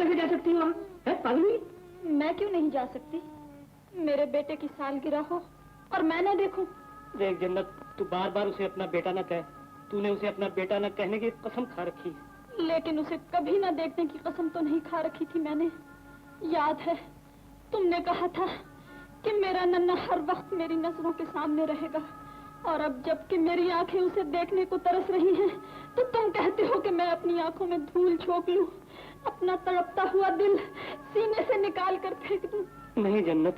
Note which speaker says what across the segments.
Speaker 1: कैसे जा सकती हो वहाँ? है पागल हुई?
Speaker 2: मैं क्यों नहीं जा सकती? मेरे बेटे की सालगिरह हो और मैं ना देखूं।
Speaker 1: देख जन्नत, तू बार बार उसे अपना बेटा न कह। तूने उसे अपना बेटा न कहने की कसम खा रखी है।
Speaker 2: लेकिन उसे कभी न देखने की कसम तो नहीं खा रखी थी मैंने। याद है तुमने कहा था कि मेरा नन्ना हर वक्त मेरी नजरों के सामने रहेगा, और अब जबकि मेरी आंखें उसे देखने को तरस रही हैं, तो तुम कहते हो कि मैं अपनी आंखों में धूल झोंक लूं, अपना तड़पता हुआ दिल सीने से निकाल कर फेंक दूं।
Speaker 1: नहीं जन्नत,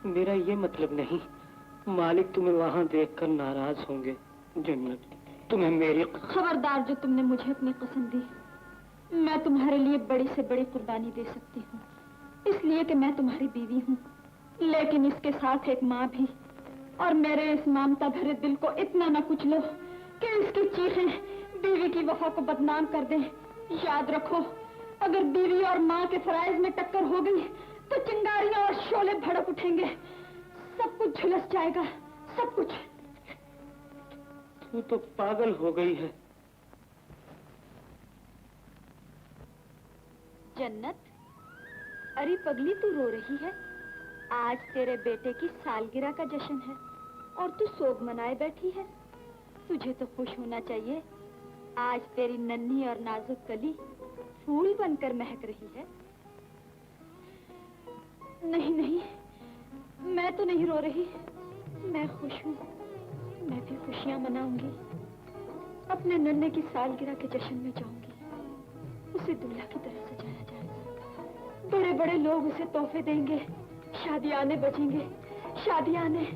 Speaker 1: मेरा ये मतलब नहीं। मालिक तुम्हें वहाँ देखकर नाराज होंगे। जन्नत, तुम्हें मेरी
Speaker 2: खबरदार, जो तुमने मुझे अपनी कसम दी, मैं तुम्हारे लिए बड़ी से बड़ी कुर्बानी दे सकती हूँ, इसलिए कि मैं तुम्हारी बीवी हूँ, लेकिन इसके साथ एक माँ भी। और मेरे इस ममता भरे दिल को इतना न कुचलो कि इसकी चीखें बीवी की वफा को बदनाम कर दें। याद रखो, अगर बीवी और माँ के फराइज में टक्कर हो गई तो चिंगारियां और शोले भड़क उठेंगे, सब कुछ झुलस जाएगा, सब कुछ।
Speaker 1: तू तो पागल हो गई है।
Speaker 2: जन्नत, अरे पगली, तू रो रही है? आज तेरे बेटे की सालगिरह का जश्न है और तू सोग मनाए बैठी है। तुझे तो खुश होना चाहिए। आज तेरी नन्ही और नाजुक कली फूल बनकर महक रही है। नहीं नहीं, मैं तो नहीं रो रही, मैं खुश हूँ। मैं भी खुशियाँ मनाऊंगी, अपने नन्हे की सालगिरह के जश्न में जाऊंगी। उसे दूल्हा की तरह सजाया जाएगा, बड़े बड़े लोग उसे तोहफे देंगे, शादियाने बजेंगे, शादियाने।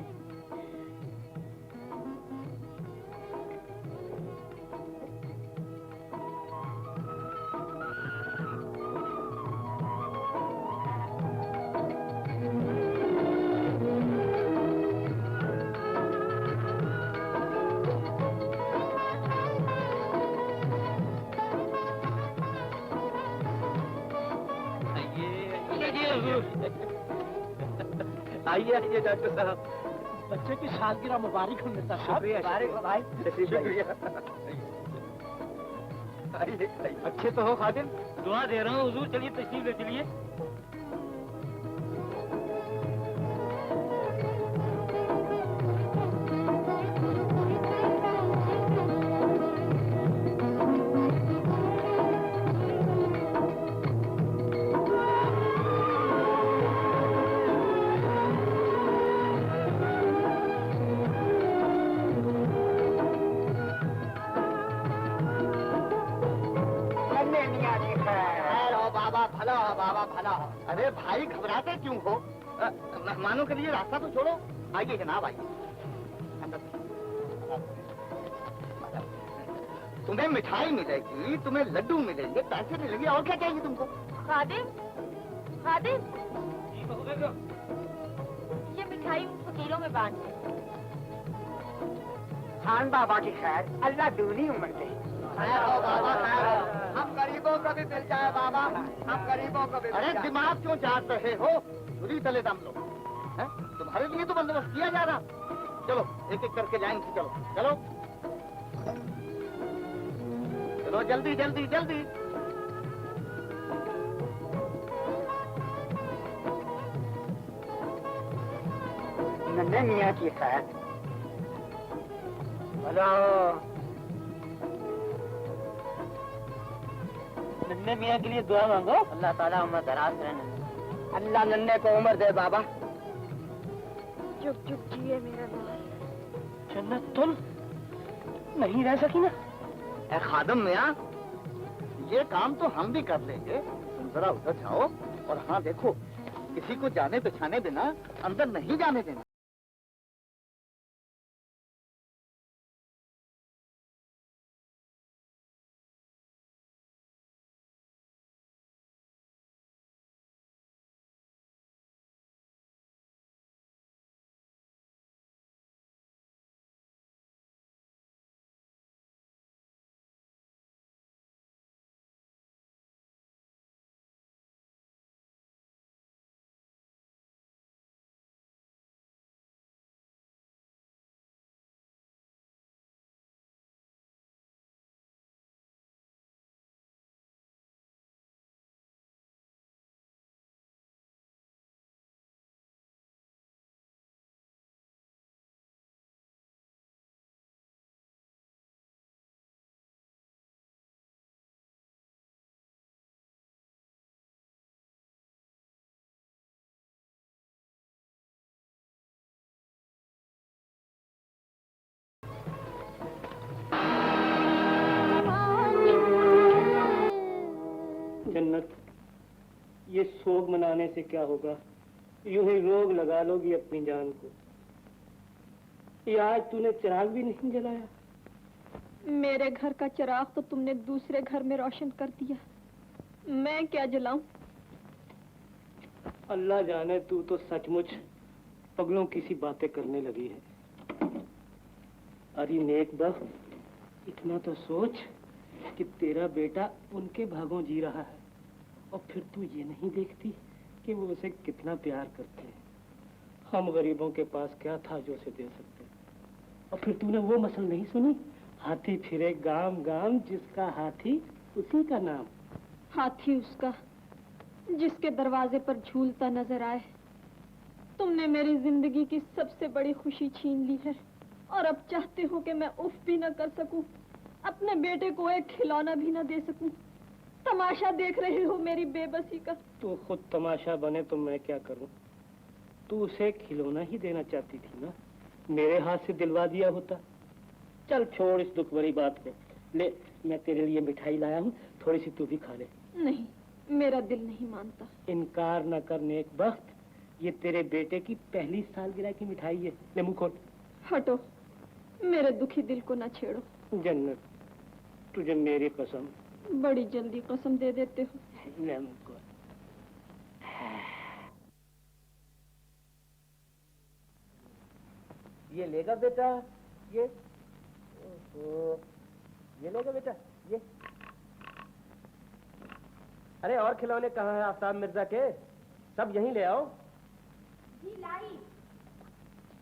Speaker 3: आइए आइए डॉक्टर साहब,
Speaker 1: बच्चे की सालगिरह मुबारक हो मिर्जा साहब।
Speaker 3: शुक्रिया भाई, शुक्रिया। आइए अच्छे तो हो खादिम?
Speaker 1: दुआ दे रहा हूँ हुजूर, चलिए तशरीफ ले चलिए।
Speaker 3: अरे भाई, घबराते क्यों हो? मेहमानों के लिए रास्ता तो छोड़ो। आइए जनाब, आइए। तुम्हें मिठाई मिलेगी, तुम्हें लड्डू मिलेंगे, पैसे मिलेंगे, और क्या चाहिए तुमको?
Speaker 2: खादिम, खादिम, ये मिठाई उन फकीरों में बांट दे।
Speaker 3: खान बाबा की खैर, अल्लाह दूनी उम्र दे। हम गरीबों को भी मिल जाए बाबा, हम गरीबों को भी। अरे दिमाग क्यों चाट रहे हो? छुरी तले दम लो। तुम्हारे लिए तो बंदोबस्त किया जा रहा। चलो एक एक करके जाएंगे। चलो चलो चलो, जल्दी जल्दी जल्दी। नन्हे मियाँ की खैर। हेलो,
Speaker 1: नन्हे मियाँ के लिए दुआ मांगो।
Speaker 3: अल्लाह ताला उम्र दराज करे। अल्लाह नन्हे को उम्र दे बाबा।
Speaker 2: जुग जुग जिए मेरा लाल।
Speaker 1: जन्नत, तुम नहीं रह सकी ना?
Speaker 3: ए खादम मियाँ, ये काम तो हम भी कर लेंगे। तुम जरा उधर जाओ और हाँ देखो, किसी को जाने पहचाने बिना अंदर नहीं जाने देना।
Speaker 1: जन्नत, ये शोक मनाने से क्या होगा? यूं ही रोग लगा लोगी अपनी जान को। ये आज तूने चिराग भी नहीं जलाया।
Speaker 2: मेरे घर का चिराग तो तुमने दूसरे घर में रोशन कर दिया, मैं क्या जलाऊं?
Speaker 1: अल्लाह जाने, तू तो सचमुच पगलों की सी बातें करने लगी है। अरे नेक बख्त, इतना तो सोच कि तेरा बेटा उनके भागों जी रहा है, और फिर तू ये नहीं देखती कि वो उसे कितना प्यार करते हैं। हम गरीबों के पास क्या था जो उसे दे सकते? और फिर तूने वो मसल नहीं सुनी, हाथी फिरे गांव गांव, जिसका हाथी उसी का नाम।
Speaker 2: हाथी उसका जिसके दरवाजे पर झूलता नजर आए। तुमने मेरी जिंदगी की सबसे बड़ी खुशी छीन ली है, और अब चाहते हो कि मैं उफ भी न कर सकूं, अपने बेटे को एक खिलौना भी न दे सकूं। तमाशा देख रहे हो मेरी बेबसी का।
Speaker 1: तू खुद तमाशा बने तो मैं क्या करूं? तू उसे खिलौना ही देना चाहती थी ना, मेरे हाथ से दिलवा दिया होता। चल छोड़ इस दुख भरी बात को, ले मैं तेरे लिए मिठाई लाया हूँ, थोड़ी सी तू भी खा ले।
Speaker 2: नहीं, मेरा दिल नहीं मानता।
Speaker 1: इनकार न कर नेक बख्त, ये तेरे बेटे की पहली सालगिरह की मिठाई है, ले मुंह खोल।
Speaker 2: हटो, मेरे दुखी दिल को न छेड़ो।
Speaker 1: जन्नत, तुझे मेरी कसम।
Speaker 2: बड़ी जल्दी कसम दे देते हो।
Speaker 1: ले मुंह खोल।
Speaker 4: ये लेगा बेटा, ये ये लेगा बेटा, ये। अरे और खिलौने कहाँ हैं आफ्ताब मिर्जा के? सब यहीं ले आओ।
Speaker 2: जी लाई।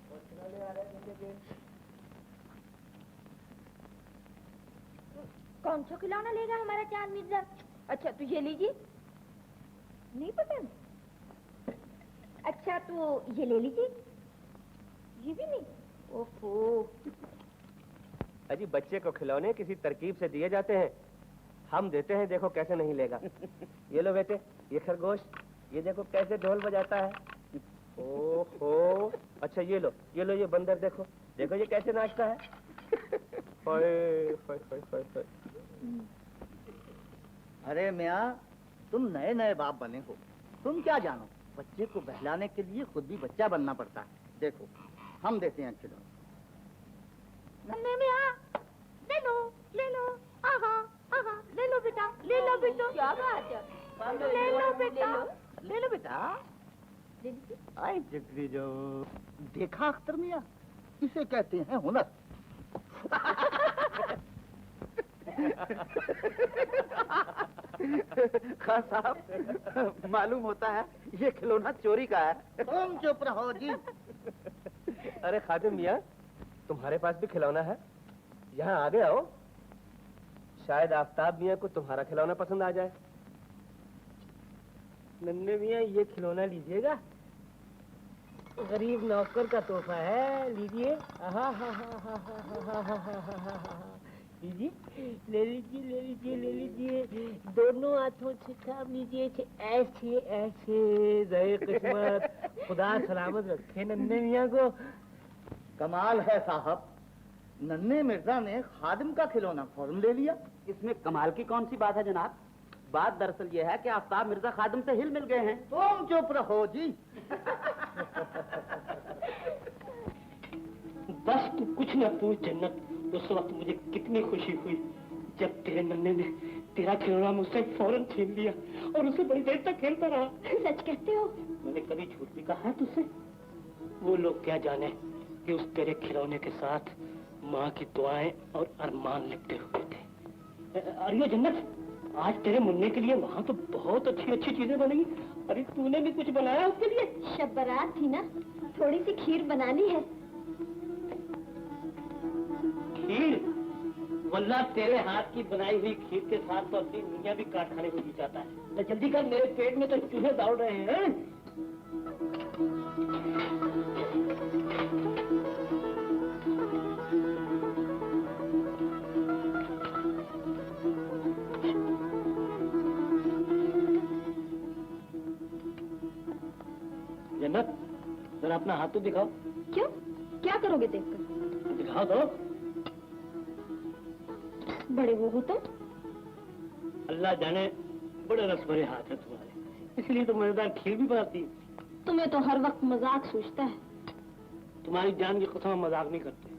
Speaker 4: और खिलौने आ रहे हैं के।
Speaker 5: कौन सा खिलौना लेगा हमारा चांद मिर्जा? अच्छा तो ये लीजिए। नहीं पसंद? अच्छा तो ये ले लीजिए। ये भी नहीं? ओहो।
Speaker 4: अजी बच्चे को खिलौने किसी तरकीब से दिए जाते हैं, हम देते हैं, देखो कैसे नहीं लेगा। ये लो बेटे, ये खरगोश, ये देखो कैसे ढोल बजाता है। ओहो। अच्छा ये लो, ये बंदर देखो, देखो ये कैसे नाचता है। होय, होय, होय, होय, होय।
Speaker 3: अरे मियाँ, तुम नए नए बाप बने हो, तुम क्या जानो, बच्चे को बहलाने के लिए खुद भी बच्चा बनना पड़ता है। देखो हम देते हैं खिलौने।
Speaker 5: नन्हे मियाँ, ले लो, आहा, आहा, ले लो बेटा, ले लो बेटा। क्या बात है? ले लो बेटा,
Speaker 3: ले लो बेटा। आई जिगरी जो, देखा अख्तर मियाँ, इसे कहते हैं हुनर।
Speaker 4: खान साहब, मालूम होता है ये खिलौना चोरी का है।
Speaker 3: तुम चुप रहो जी।
Speaker 4: अरे खादिम मियाँ, तुम्हारे पास भी खिलौना है? यहाँ आगे आओ, शायद आफ्ताब मियाँ को तुम्हारा खिलौना पसंद आ जाए।
Speaker 1: नन्हे मियाँ, ये खिलौना लीजिएगा, गरीब नौकर का तोहफा है, लीजिए। लीजिए, ले लीजिए, ले लीजिए, ले लीजिए, दोनों हाथों से थाम लीजिए, ऐसे ऐसे। जय किस्मत, खुदा सलामत रखे नन्हे मियाँ को।
Speaker 3: कमाल है साहब, नन्हे मिर्जा ने खादिम का खिलौना फौरन ले लिया।
Speaker 6: इसमें कमाल की कौन सी बात है जनाब? बात दरअसल ये है कि आफ्ताब मिर्जा खादिम से हिल मिल गए हैं।
Speaker 3: तुम चुप रहो जी।
Speaker 1: बस तू कुछ न पूछ जन्नत, उस वक्त मुझे कितनी खुशी हुई जब तेरे नन्हे ने तेरा खिलौना मुझसे फौरन छीन लिया और उसे बड़ी देर तक खेलता रहा।
Speaker 2: सच कहते हो?
Speaker 1: मैंने कभी झूठ भी कहा है तुझसे? वो लोग क्या जाने कि उस तेरे खिलौने के साथ माँ की दुआएं और अरमान लिपटे हुए थे। अरे जन्नत, आज तेरे मुन्ने के लिए वहाँ तो बहुत अच्छी अच्छी चीजें बनेगी। अरे तूने भी कुछ बनाया उसके लिए?
Speaker 2: शब बारात थी ना, थोड़ी सी खीर बनानी है।
Speaker 1: खीर? वल्लाह तेरे हाथ की बनाई हुई खीर के साथ तो अपनी दुनिया भी काट खाने को जी जाता है। तो जल्दी कर, मेरे पेट में तो चूहे दौड़ रहे हैं। जन्नत, जरा अपना हाथ तो दिखाओ।
Speaker 2: क्यों? क्या करोगे देखकर?
Speaker 1: दिखाओ तो।
Speaker 2: बड़े वो हो तुम?
Speaker 1: अल्लाह जाने बड़े रस भरे हाथ है तुम्हारे, इसलिए तो मजेदार खीर भी बनाती।
Speaker 2: तुम्हें तो हर वक्त मजाक सूझता है।
Speaker 1: तुम्हारी जान की कसम मजाक नहीं करते।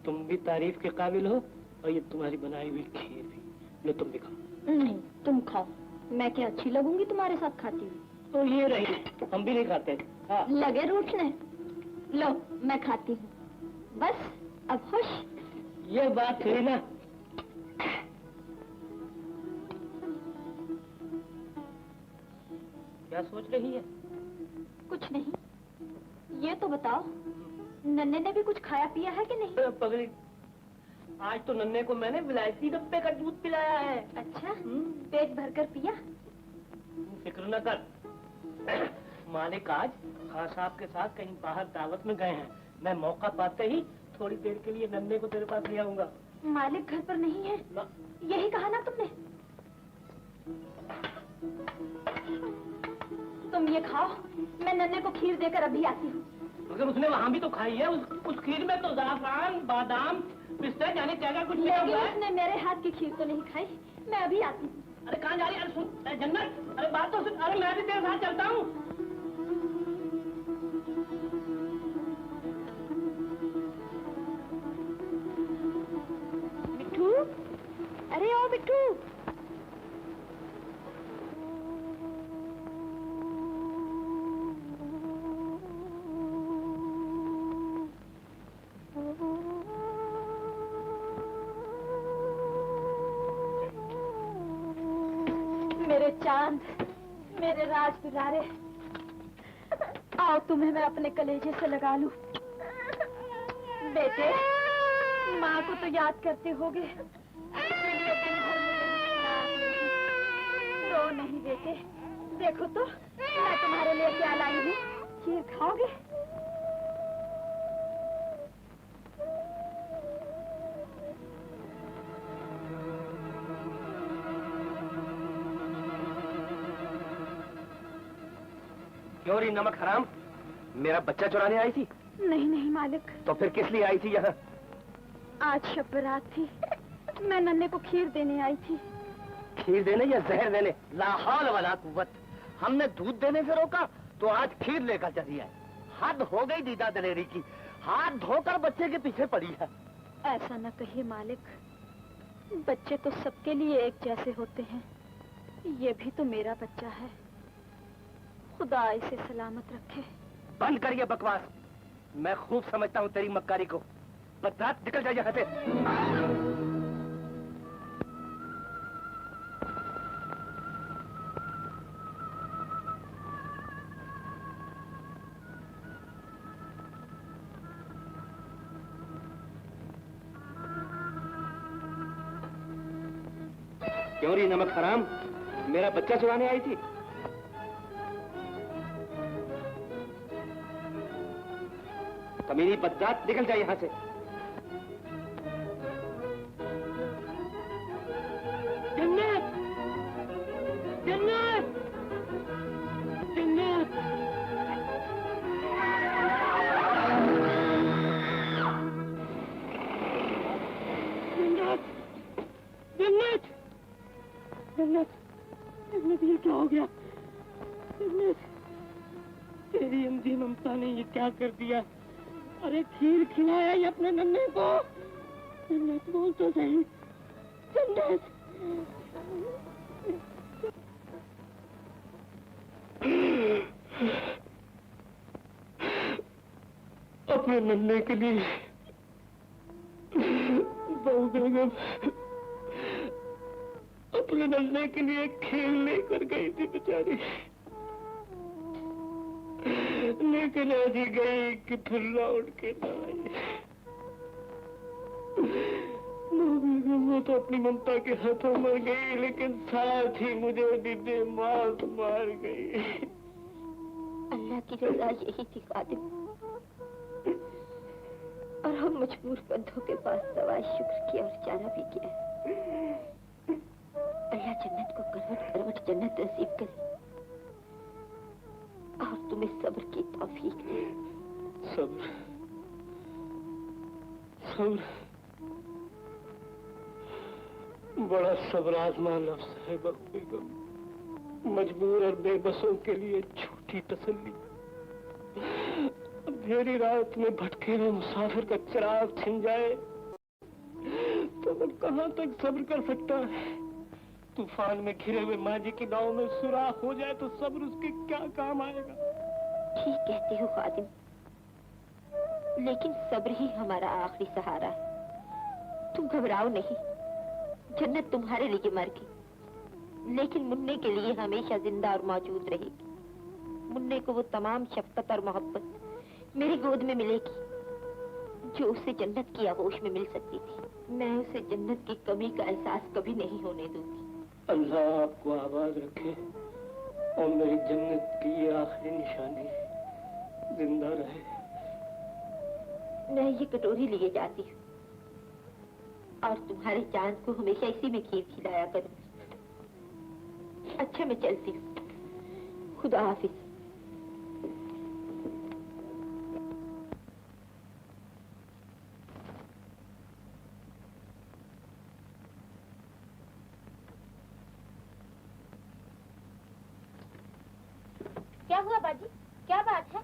Speaker 1: तुम भी तारीफ के काबिल हो और ये तुम्हारी बनाई हुई खीर भी। लो तुम भी खाओ।
Speaker 2: नहीं, तुम खाओ। मैं क्या अच्छी लगूंगी तुम्हारे साथ खाती हुई?
Speaker 1: तो ये रही, हम भी नहीं खाते। हाँ।
Speaker 2: लगे रूठने। लो मैं खाती हूँ। बस अब खुश?
Speaker 1: ये बात हुई ना। क्या सोच रही है?
Speaker 2: कुछ नहीं। ये तो बताओ, नन्हे ने भी कुछ खाया पिया है कि नहीं?
Speaker 1: पगली, आज तो नन्हे को मैंने विलायती डब्बे का दूध पिलाया है।
Speaker 2: अच्छा, पेट भरकर पिया?
Speaker 1: फिक्र न कर। मालिक आज खान साहब के साथ कहीं बाहर दावत में गए हैं। मैं मौका पाते ही थोड़ी देर के लिए नन्हे को तेरे पास ले आऊंगा।
Speaker 2: मालिक घर पर नहीं है, यही कहा ना तुमने? तुम ये खाओ, मैं नन्हे को खीर देकर अभी आती हूँ।
Speaker 1: मगर उसने वहाँ भी तो खाई है। उस खीर में तो ज़ाफ़रान, बादाम, पिस्ता जाने क्या कुछ मिला हुआ है।
Speaker 2: उसने मेरे हाथ की खीर तो नहीं खाई। मैं अभी आती हूँ।
Speaker 1: अरे कहाँ जा रही है? अरे सुन जन्नत, अरे बात तो सुन। अरे मैं भी तेरे साथ चलता हूँ।
Speaker 2: मिठू, अरे ओ मिठू। मेरे चांद, मेरे राज दुलारे, आओ तुम्हें मैं अपने कलेजे से लगा लूं। बेटे, माँ को तो याद करते होगे, इसलिए दिन भर मुझे रो नहीं बेटे। देखो तो मैं तुम्हारे लिए क्या लाई हूँ। खीर खाओगे?
Speaker 4: क्यों रही नमक हराम? मेरा बच्चा चुराने आई थी?
Speaker 2: नहीं नहीं मालिक।
Speaker 4: तो फिर किस लिए आई थी यहाँ?
Speaker 2: आज शब रात थी, मैं नन्हे को खीर देने आई थी।
Speaker 4: खीर देने या जहर देने?
Speaker 3: ला हौल वला कुव्वत। हमने दूध देने से रोका तो आज खीर लेकर चली है। हद हो गई दीदा दलेरी की। हाथ धोकर बच्चे के पीछे पड़ी है।
Speaker 2: ऐसा न कहिए मालिक, बच्चे तो सबके लिए एक जैसे होते हैं। ये भी तो मेरा बच्चा है। खुदा इसे सलामत रखे।
Speaker 4: बंद कर ये बकवास। मैं खूब समझता हूँ तेरी मक्कारी को। बदरात निकल जा यहाँ से। क्यों रही नमक हराम? मेरा बच्चा चुराने आई थी? कमीनी बददात, निकल जाए यहाँ से।
Speaker 1: जन्नत, जन्नत, जन्नत। जन्नत, जन्नत, जन्नत, जन्नत, ये क्या हो गया? जन्नत, तेरी अंधी ममता ने ये क्या कर दिया? अरे खीर खिलाया ये अपने नन्हे को। जन्नत बोल तो सही। जन्नत, अपने नन्हे के लिए बहू बेगम अपने नन्हे के लिए खीर लेकर गई थी बेचारी। लेकिन ऐसी गई कि फिर लौट के ना आई। वो तो अपनी ममता के हाथों मर गई, लेकिन साथ ही मुझे भी मार गई।
Speaker 2: अल्लाह की रजा यही थी खादिम, और हम मजबूर बंधों के पास सवाए शुक्र किया और जाना भी किया। अल्लाह जन्नत को करवट करवट जन्नत नसीब करे और तुम्हें सब्र की तौफीक दे।
Speaker 1: सब्र, सब्र। बड़ा सब्र आजमा लफ्ज है बेगम। मजबूर और बेबसों के लिए झूठी तसल्ली। अंधेरी रात में भटके हुए मुसाफिर का चिराग छिन जाए तो वो कहाँ तक सब्र कर सकता है? तूफान में घिरे हुए माझी की नाव में सुराख हो जाए तो सब्र उसके क्या काम आएगा?
Speaker 5: ठीक कहते हो खादिम, लेकिन सब्र ही हमारा आखिरी सहारा है। तुम घबराओ नहीं, जन्नत तुम्हारे लिए मर गई, लेकिन मुन्ने के लिए हमेशा जिंदा और मौजूद रहेगी। मुन्ने को वो तमाम शफकत और मोहब्बत मेरी गोद में मिलेगी जो उसे जन्नत की आगोश में मिल सकती थी। मैं उसे जन्नत की कमी का एहसास कभी नहीं होने दूंगी।
Speaker 1: अल्लाह आपको आबाद रखे और मेरी जन्नत की ये आखिरी निशानी जिंदा रहे।
Speaker 5: मैं ये कटोरी लिए जाती हूँ और तुम्हारे चांद को हमेशा इसी में खीर खिलाया करूँगी। अच्छा, मैं चलती हूँ। खुदा हाफिज।
Speaker 2: क्या हुआ बाजी? क्या बात है?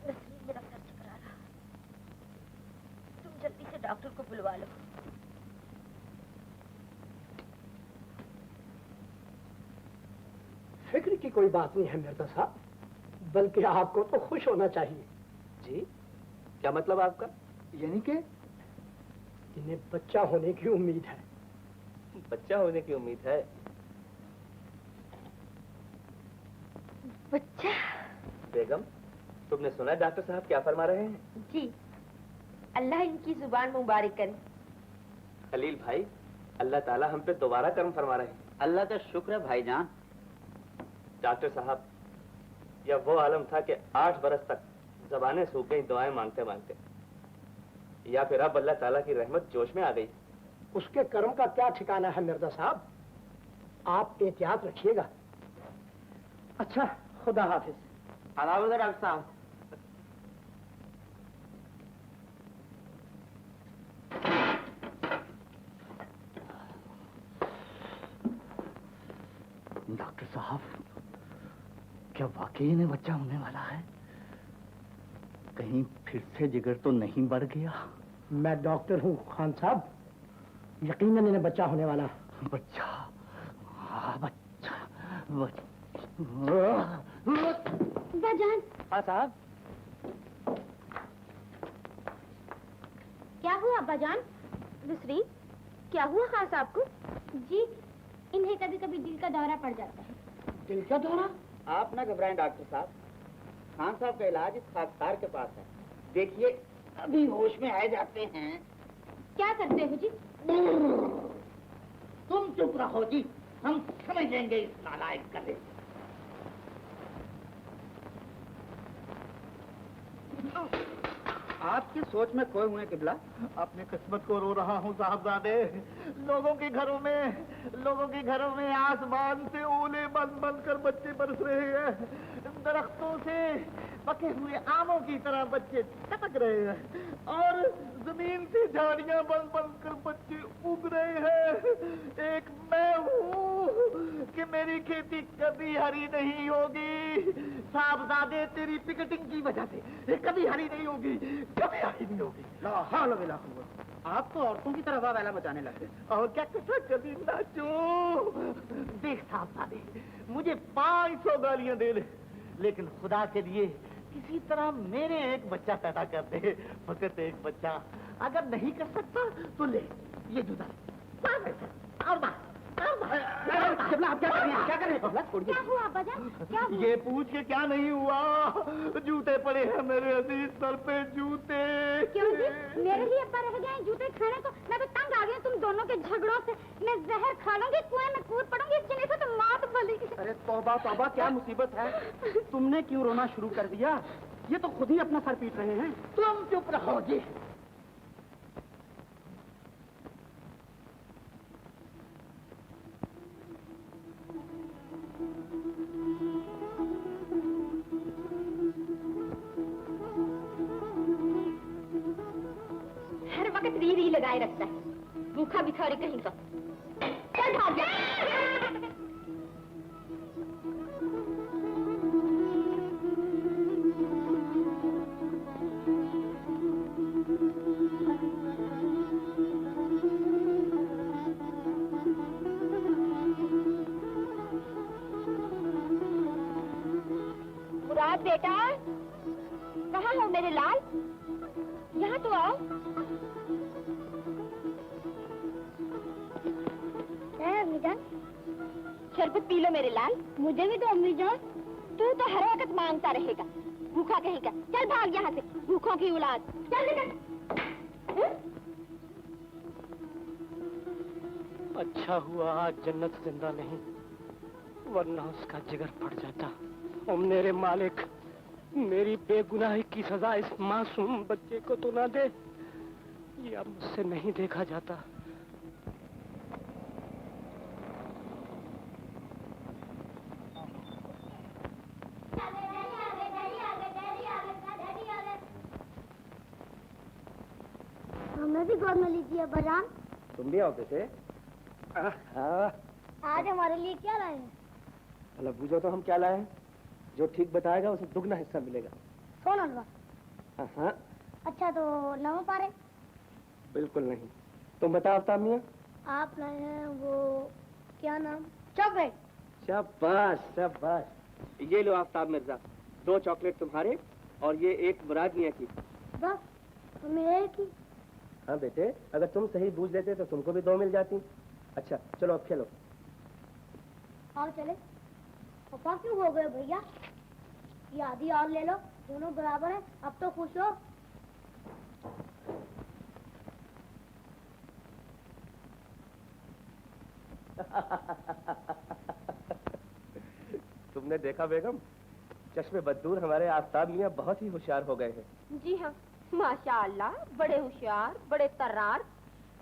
Speaker 2: नसरीन, मेरा सर चकरा रहा। तुम जल्दी से डॉक्टर को बुलवा लो।
Speaker 7: फिक्र की कोई बात नहीं है मिर्जा साहब, बल्कि आपको तो खुश होना चाहिए।
Speaker 4: जी, क्या मतलब आपका?
Speaker 7: यानी कि इन्हें बच्चा होने की उम्मीद है।
Speaker 4: बच्चा होने की उम्मीद है?
Speaker 5: बच्चा?
Speaker 4: बेगम, तुमने सुना डॉक्टर साहब क्या फरमा रहे हैं?
Speaker 5: जी, अल्लाह इनकी जुबान मुबारक करे।
Speaker 4: खलील भाई, अल्लाह ताला हम पे दोबारा कर्म फरमा रहे हैं।
Speaker 6: अल्लाह का शुक्र है भाईजान।
Speaker 4: डॉक्टर साहब, यह वो आलम था कि 8 बरस तक जबानें सूख गई दुआएं मांगते मांगते, या फिर अब अल्लाह ताला की रहमत जोश में आ गई।
Speaker 7: उसके कर्म का क्या ठिकाना है मिर्जा साहब, आप एहतियात रखिएगा। अच्छा, खुदा हाफिज।
Speaker 6: अलाउद्दीन डॉक्टर साहब।
Speaker 3: डॉक्टर साहब, क्या वाकई इन्हें बच्चा होने वाला है? कहीं फिर से जिगर तो नहीं बढ़ गया?
Speaker 7: मैं डॉक्टर हूँ खान साहब, यकीनन इन्हें बच्चा होने वाला।
Speaker 3: बच्चा? बच्चा, बच्चा।
Speaker 2: जान।
Speaker 7: हाँ साहब।
Speaker 2: क्या हुआ अब्बा जान? नसरीन, क्या हुआ खान साहब को? जी, इन्हें कभी कभी दिल का दौरा पड़ जाता है।
Speaker 7: दिल का दौरा?
Speaker 6: आप ना घबराएं डॉक्टर साहब, खान साहब का इलाज इस खाकसार के पास है। देखिए, अभी होश में आ जाते हैं।
Speaker 2: क्या करते हो जी?
Speaker 3: तुम चुप रहो जी, हम समझ लेंगे इस नालायक गधे।
Speaker 6: आपकी सोच में खोए हुए किबला?
Speaker 3: अपनी किस्मत को रो रहा हूँ साहबजादे। लोगों के घरों में आसमान से ओले बंद बंद कर बच्चे बरस रहे हैं। दरख्तों से पके हुए आमों की तरह बच्चे टपक रहे हैं और जमीन से झाड़ियां बंद बंद कर बच्चे उग रहे हैं। एक मैं हूँ कि मेरी खेती कभी हरी नहीं होगी। साहबजादे, तेरी पिकेटिंग की वजह से ये कभी हरी नहीं होगी, कभी हरी नहीं होगी।
Speaker 6: ला हौल वला कुव्वत। आप तो औरतों की तरह वाला मचाने लगे।
Speaker 3: और क्या कथा कभी नाचो। देख साहबजादे, मुझे 500 गालियां दे ले, लेकिन खुदा के लिए किसी तरह मेरे एक बच्चा पैदा कर दे। फकत एक बच्चा। अगर नहीं कर सकता तो ले ये जूता और मार।
Speaker 6: आप क्या कर रहे हैं? क्या कर रहे हैं?
Speaker 2: क्या हुआ अब्बा जान? क्या हुआ?
Speaker 3: ये पूछ के क्या नहीं हुआ, जूते पड़े हैं मेरे अजीज सर पे, जूते।
Speaker 2: क्यों जी? मेरे ही अब्बा रह गए जूते खाने को। मैं तो तंग आ गई तुम दोनों के झगड़ों से। मैं जहर खा लूंगी, कुएं में कूद पड़ूंगी, जिन्हें से तो मौत भली।
Speaker 6: अरे तौबा तौबा, क्या मुसीबत है? तुमने क्यों रोना शुरू कर दिया? ये तो खुद ही अपना सर पीट रहे हैं।
Speaker 3: तुम चुप रहो जी।
Speaker 2: हर वक्त री लगाए रखता है। वो
Speaker 5: भूखा भिखारी कहीं का। चल भाग जा। मुराद बेटा, कहाँ हो मेरे लाल? यहाँ तो आओ। अम्मी जान, शरबत पी लो मेरे लाल। मुझे भी दो अम्मी जान। तू तो हर वक्त मांगता रहेगा, भूखा कहेगा। चल भाग यहाँ से, भूखों की औलाद। चल निकल।
Speaker 1: अच्छा हुआ आज जन्नत जिंदा नहीं, वरना उसका जिगर फट जाता। और मेरे मालिक, मेरी बेगुनाही की सजा इस मासूम बच्चे को तो ना दे। ये अब मुझसे नहीं देखा जाता।
Speaker 8: हमें भी गोद में लीजिए बजान।
Speaker 4: तुम भी आओ कैसे?
Speaker 8: आज हमारे लिए क्या लाए हैं?
Speaker 4: भला पूछो तो हम क्या लाए हैं? जो ठीक बताएगा उसे दुगना हिस्सा मिलेगा।
Speaker 8: सोना हलवा।
Speaker 4: हाँ।
Speaker 8: अच्छा तो नमक पारे?
Speaker 4: बिल्कुल नहीं। तुम बताओ आफ्ताब मियां।
Speaker 8: आप लाए हैं वो क्या नाम? चॉकलेट।
Speaker 4: शाबाश शाबाश। ये लो आफ्ताब मिर्जा, 2 चॉकलेट तुम्हारे और ये 1 मुराद मियां की।
Speaker 8: बस हमें एक ही।
Speaker 4: हाँ बेटे, अगर तुम सही बूझ लेते तो तुमको भी 2 मिल जाती। अच्छा चलो अब खेलो।
Speaker 8: आओ चले। पापा क्यों हो गए भैया? ये आधी और ले लो, दोनों बराबर है। अब तो खुश हो।
Speaker 4: तुमने देखा बेगम, चश्मे बददूर हमारे आफ्ताब मियां बहुत ही होशियार हो गए हैं।
Speaker 5: जी हाँ, माशाअल्लाह, बड़े होशियार, बड़े तर्रार,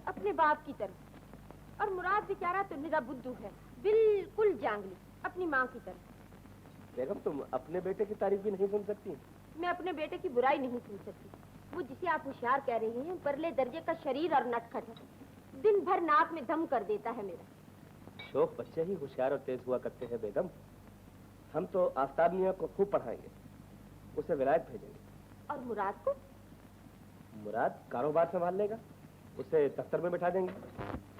Speaker 5: अपने बाप की तरह। और मुराद बेचारा तो निरा बुद्धू है, बिल्कुल जांगली, अपनी माँ की तरह।
Speaker 4: बेगम तुम अपने बेटे की तारीफ भी नहीं सुन सकती?
Speaker 5: मैं अपने बेटे की बुराई नहीं सुन सकती। वो जिसे आप होशियार कह रही हैं, परले दर्जे का शरीर और नटखट है। दिन भर नाक में दम कर देता है मेरा।
Speaker 4: शौक बच्चे ही होशियार और तेज हुआ करते हैं बेगम। हम तो आफ्ताब मियां को खूब पढ़ाएंगे, उसे विलायत भेजेंगे।
Speaker 5: और मुराद को?
Speaker 4: मुराद कारोबार संभाल लेगा, उसे दफ्तर में बिठा देंगे।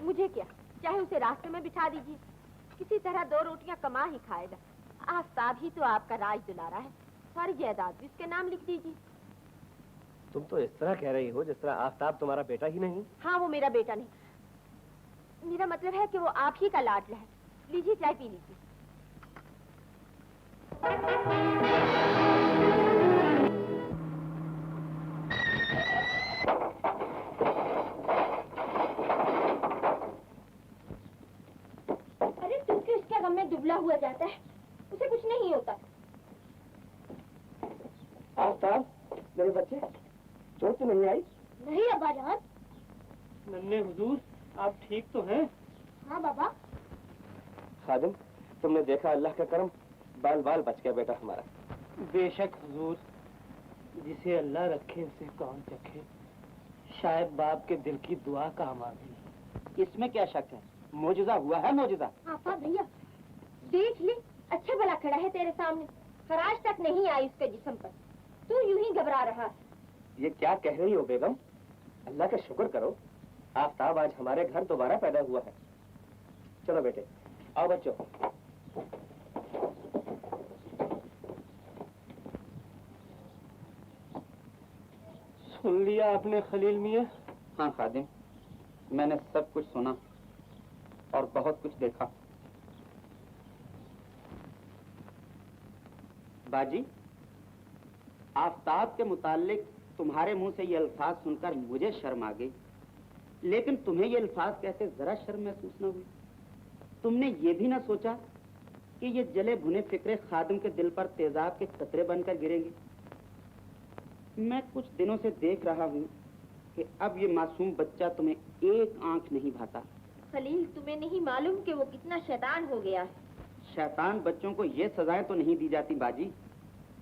Speaker 5: मुझे क्या, चाहे उसे रास्ते में बिठा दीजिए, किसी तरह 2 रोटियां कमा ही खाएगा। आफ्ताब ही तो आपका राज दुलारा है, सारी जायदाद भी उसके नाम लिख दीजिए।
Speaker 4: तुम तो इस तरह कह रही हो जिस तरह आफ्ताब तुम्हारा बेटा ही नहीं।
Speaker 5: हाँ, वो मेरा बेटा नहीं, मेरा मतलब है कि वो आप ही का लाडला है। लीजिए चाय पी लीजिए। अरे तू क्यों इसके गम में दुबला हुआ जाता है? उसे कुछ नहीं होता।
Speaker 4: आफ्ताब, मेरे बच्चे, चोट तो नहीं आई?
Speaker 8: नहीं अब्बा जान।
Speaker 1: नन्हे हुजूर, आप ठीक तो हैं?
Speaker 8: हाँ बाबा।
Speaker 4: खादिम, तुमने देखा अल्लाह का करम, बाल बाल बच गया बेटा हमारा।
Speaker 1: बेशक हुजूर, जिसे अल्लाह रखे उसे कौन चखे। शायद बाप के दिल की दुआ काम आ गई।
Speaker 6: इसमें क्या शक है? मौजूदा हुआ है, मौजूदा।
Speaker 5: आपा भैया देख ले, अच्छा भला खड़ा है तेरे सामने, खराश तक नहीं आई उसके जिस्म पर। तू यूं ही घबरा रहा है।
Speaker 4: ये क्या कह रही हो बेगम? अल्लाह का शुक्र करो, आफ्ताब आज हमारे घर दोबारा पैदा हुआ है। चलो बेटे, आओ बच्चों।
Speaker 1: सुन लिया आपने खलील मियां?
Speaker 6: हाँ खादिम, मैंने सब कुछ सुना और बहुत कुछ देखा। बाजी, आफ्ताब के मुताल्लिक तुम्हारे मुंह से ये अल्फाज सुनकर मुझे शर्म आ गई, लेकिन तुम्हें ये अल्फाज कहते जरा शर्म महसूस न हुई? तुमने ये भी ना सोचा कि ये जले भुने फिक्रे खादिम के दिल पर तेजाब के कतरे बनकर गिरेंगे? मैं कुछ दिनों से देख रहा हूँ कि अब ये मासूम बच्चा तुम्हें एक आंख नहीं भाता।
Speaker 5: खलील, तुम्हें नहीं मालूम कि वो कितना शैतान हो गया है।
Speaker 6: शैतान बच्चों को ये सजाएं तो नहीं दी जाती बाजी।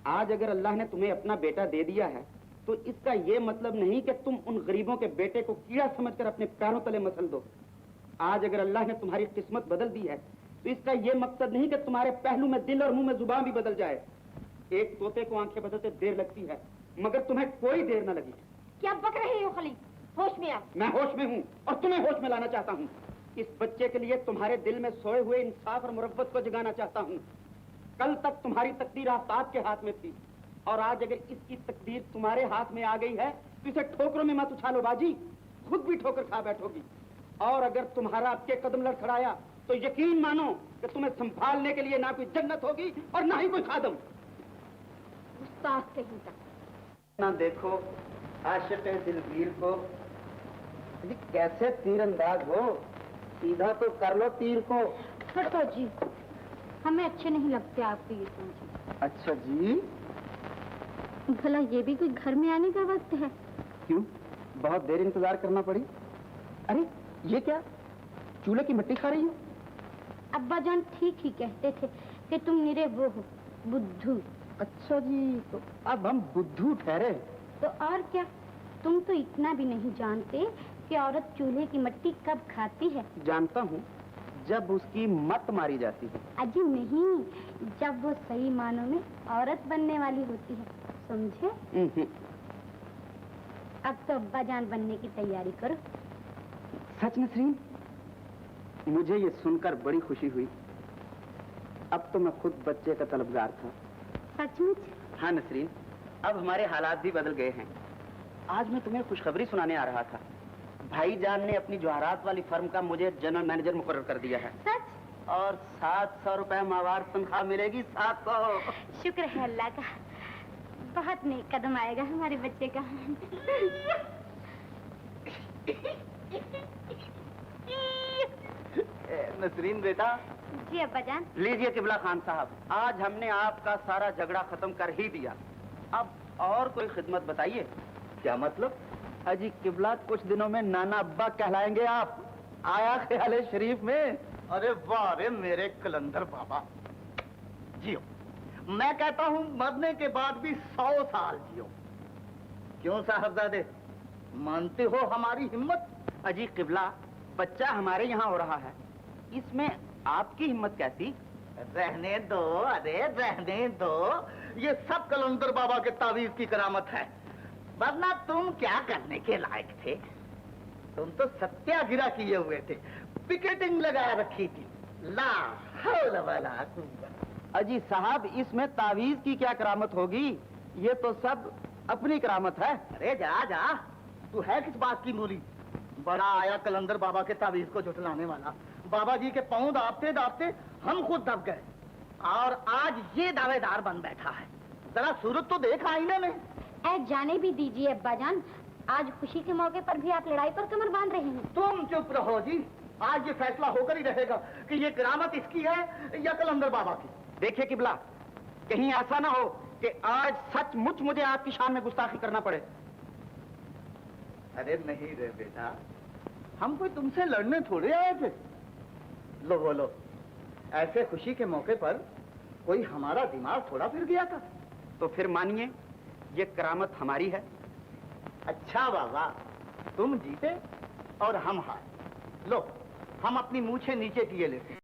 Speaker 6: आज अगर अल्लाह ने तुम्हें अपना बेटा दे दिया है तो तो इसका ये मतलब नहीं कि तुम उन गरीबों के बेटे को कीड़ा समझकर अपने पैरों तले मसल दो। आज अगर अल्लाह ने तुम्हारी किस्मत बदल दी है तो इसका ये मकसद नहीं कि तुम्हारे पहलू में दिल और मुंह में जुबान भी बदल जाए। एक तोते को आंखें बदलते देर लगती है, मगर तुम्हें कोई देर न लगी।
Speaker 5: क्या बक रहे हो खलील? होश में आ।
Speaker 6: मैं होश में हूँ और तुम्हें होश में लाना चाहता हूँ। इस बच्चे के लिए तुम्हारे दिल में सोए हुए इंसाफ और मुरब्बत को जगाना चाहता हूँ। कल तक तुम्हारी तकदीर आफ्ताब के हाथ में थी और आज अगर इसकी तकदीर तुम्हारे हाथ में आ गई है तो इसे ठोकरों में मत उछालो बाजी, खुद भी ठोकर खा बैठोगी। और अगर तुम्हारा आपके कदम लड़खड़ाया तो यकीन मानो कि तुम्हें संभालने के लिए ना कोई जन्नत होगी और ना ही कोई खादम।
Speaker 5: गुस्ताख कहीं तक
Speaker 6: ना देखो आशिक़ दिलगीर को, कैसे तीरंदाज हो, सीधा तो कर लो तीर को।
Speaker 2: छोटो जी, हमें अच्छे नहीं लगते आपके ये समझे।
Speaker 6: अच्छा जी,
Speaker 2: भला ये भी कोई घर में आने का वक्त है?
Speaker 6: क्यों बहुत देर इंतजार करना पड़ी? अरे ये क्या, चूल्हे की मिट्टी खा रही हो?
Speaker 2: अब्बा जान ठीक ही कहते थे कि तुम निरे वो हो, बुद्धू।
Speaker 6: अच्छा जी, तो अब हम बुद्धू ठहरे।
Speaker 2: तो और क्या, तुम तो इतना भी नहीं जानते कि औरत चूल्हे की मिट्टी कब खाती है।
Speaker 6: जानता हूँ, जब उसकी मत मारी जाती है।
Speaker 2: अजी नहीं, जब वो सही मानों में औरत बनने वाली होती है, समझे? अब तो अब्बा जान बनने की तैयारी करो।
Speaker 6: सच नसरीन, मुझे ये सुनकर बड़ी खुशी हुई। अब तो मैं खुद बच्चे का तलबगार था।
Speaker 2: सचमुच?
Speaker 6: हाँ नसरीन, अब हमारे हालात भी बदल गए हैं। आज मैं तुम्हें खुशखबरी सुनाने आ रहा था। भाईजान ने अपनी जवाहरात वाली फर्म का मुझे जनरल मैनेजर मुकर्रर कर दिया है।
Speaker 2: सच?
Speaker 6: और 700 रुपए माहवार तनख्वाह मिलेगी। 700।
Speaker 2: शुक्र है अल्लाह का, बहुत नेक कदम आएगा हमारे बच्चे का।
Speaker 6: नसरीन बेटा।
Speaker 2: जी अब्बा जान।
Speaker 6: लीजिए किबला खान साहब, आज हमने आपका सारा झगड़ा खत्म कर ही दिया। अब और कोई खिदमत बताइए। क्या मतलब? अजी किबला, कुछ दिनों में नाना अब्बा कहलाएंगे आप। आया ख्याल शरीफ में।
Speaker 3: अरे वाह रे मेरे कलंदर बाबा, जियो। मैं कहता हूँ मरने के बाद भी 100 साल जियो। क्यों साहबजादे, मानते हो हमारी हिम्मत?
Speaker 6: अजी किबला, बच्चा हमारे यहाँ हो रहा है, इसमें आपकी हिम्मत कैसी?
Speaker 3: रहने दो, अरे रहने दो, ये सब कलंदर बाबा के तावीज की करामत है। वरना तुम क्या करने के लायक थे? तुम तो सत्याग्रह किए हुए थे, पिकेटिंग लगा रखी थी। ला हौल वला कुव्वत।
Speaker 6: अजी साहब, इसमें तावीज की क्या करामत होगी? ये तो सब अपनी करामत है।
Speaker 3: अरे जा जा, तू है किस बात की मूली? बड़ा आया कलंदर बाबा के तावीज को झुठलाने वाला। बाबा जी के पांव दाबते दाबते हम खुद दब गए और आज ये दावेदार बन बैठा है। जरा सूरत तो देख आईने में।
Speaker 2: ऐ जाने भी दीजिए अब्बा जान, आज खुशी के मौके पर भी आप लड़ाई पर कमर बांध रहे हैं।
Speaker 3: तुम चुप रहो जी, आज ये फैसला होकर ही रहेगा कि ये करामत इसकी है या कलंदर बाबा की।
Speaker 6: देखिए किबला, कहीं ऐसा ना हो कि आज सचमुच मुझे आपकी शान में गुस्ताखी करना पड़े।
Speaker 3: अरे नहीं रे बेटा, हम कोई तुमसे लड़ने थोड़े आए थे। लो बोलो, ऐसे खुशी के मौके पर कोई हमारा दिमाग थोड़ा फिर गया था।
Speaker 6: तो फिर मानिए, ये करामत हमारी है।
Speaker 3: अच्छा बाबा, तुम जीते और हम हारे। लो, हम अपनी मूछें नीचे किए लेते।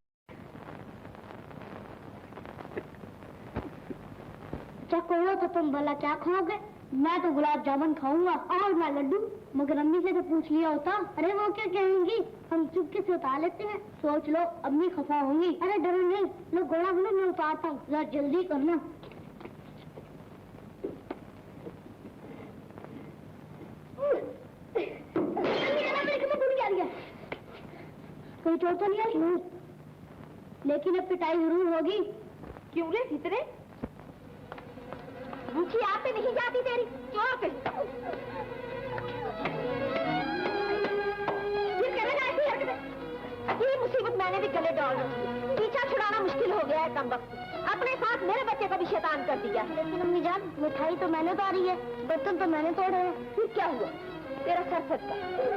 Speaker 8: क्या कहो तो तुम भला क्या खाओगे? मैं तो गुलाब जामुन खाऊंगा और मैं लड्डू। मगर अम्मी से तो पूछ लिया होता। अरे वो क्या कहेंगी? हम चुपके से उतार लेते हैं। सोच लो, अम्मी खफा होंगी। अरे डरो नहीं, लो गोला बोलो, मैं उतारता हूँ, जरा जल्दी करना। कोई चोट तो नहीं आई? लेकिन अब पिटाई जरूर होगी।
Speaker 5: क्यों रे भीतरे? मुखी आप पे नहीं जाती तेरी चोर पे। फिर करेगा ऐसी हरकतें? ये मुसीबत मैंने भी गले डाल रखी। पीछा छुड़ाना मुश्किल हो गया है कम वक्त। अपने साथ मेरे बच्चे को भी शैतान कर दिया।
Speaker 8: लेकिन अम्मी जान, मिठाई तो मैंने उतारी है, बर्तन तो मैंने तोड़े हैं।
Speaker 5: फिर क्या हुआ? तेरा सर फटका।